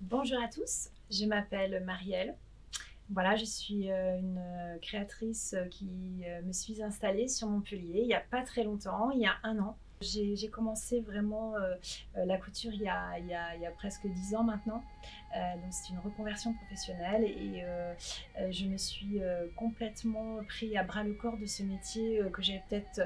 Bonjour à tous, je m'appelle Marielle. Voilà, je suis une créatrice qui me suis installée sur Montpellier il n'y a pas très longtemps, il y a un an. J'ai commencé vraiment la couture il y a presque 10 ans maintenant. Donc c'est une reconversion professionnelle et je me suis complètement pris à bras le corps de ce métier que j'avais peut-être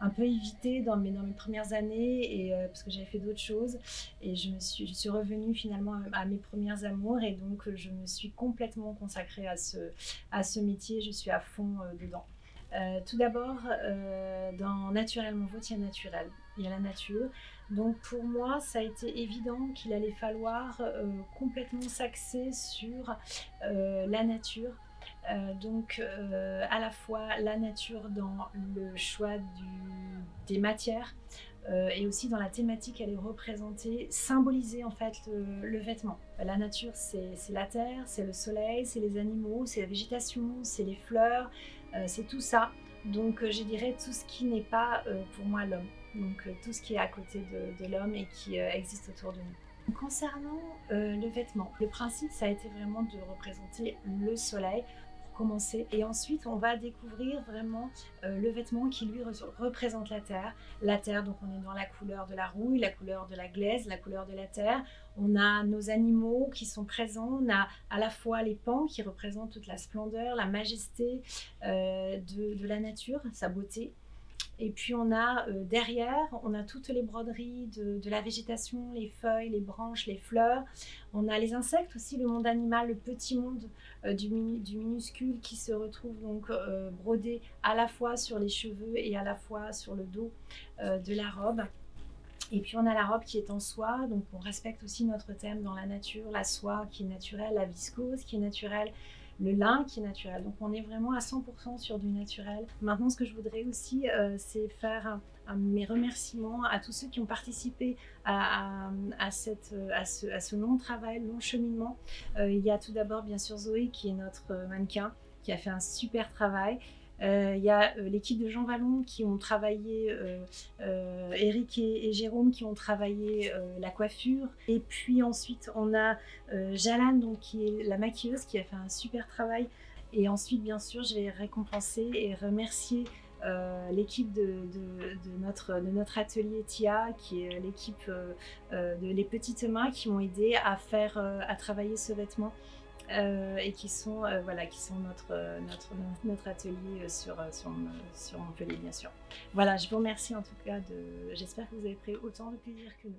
un peu évité dans mes premières années et parce que j'avais fait d'autres choses. Et je suis revenue finalement à mes premières amours et donc je me suis complètement consacrée à ce métier. Je suis à fond dedans. Tout d'abord, dans Naturellement Vôtre, il y a naturel, il y a la nature. Donc pour moi, ça a été évident qu'il allait falloir complètement s'axer sur la nature. À la fois la nature dans le choix des matières, et aussi dans la thématique, elle est représentée, symbolisée en fait le vêtement. La nature, c'est la terre, c'est le soleil, c'est les animaux, c'est la végétation, c'est les fleurs, c'est tout ça. Donc je dirais tout ce qui n'est pas pour moi l'homme. Donc tout ce qui est à côté de l'homme et qui existe autour de nous. Concernant le vêtement, le principe, ça a été vraiment de représenter le soleil pour commencer. Et ensuite, on va découvrir vraiment le vêtement qui lui représente la terre. La terre, donc on est dans la couleur de la rouille, la couleur de la glaise, la couleur de la terre. On a nos animaux qui sont présents. On a à la fois les pans qui représentent toute la splendeur, la majesté de la nature, sa beauté. Et puis on a derrière, on a toutes les broderies de la végétation, les feuilles, les branches, les fleurs. On a les insectes aussi, le monde animal, le petit monde du minuscule qui se retrouve donc brodé à la fois sur les cheveux et à la fois sur le dos de la robe. Et puis on a la robe qui est en soie, donc on respecte aussi notre thème dans la nature, la soie qui est naturelle, la viscose qui est naturelle, le lin qui est naturel. Donc on est vraiment à 100% sur du naturel. Maintenant, ce que je voudrais aussi, c'est faire mes remerciements à tous ceux qui ont participé à ce long travail, long cheminement. Il y a tout d'abord bien sûr Zoé qui est notre mannequin, qui a fait un super travail. Il y a l'équipe de Jean Vallon qui ont travaillé, Eric et Jérôme qui ont travaillé la coiffure. Et puis ensuite, on a Jalan, donc, qui est la maquilleuse, qui a fait un super travail. Et ensuite, bien sûr, je vais récompenser et remercier l'équipe de notre atelier TIA, qui est l'équipe de Les Petites Mains, qui m'ont aidé à travailler ce vêtement. Et qui sont, voilà, qui sont notre atelier sur Montpellier, bien sûr. Voilà, je vous remercie en tout cas. J'espère que vous avez pris autant de plaisir que nous.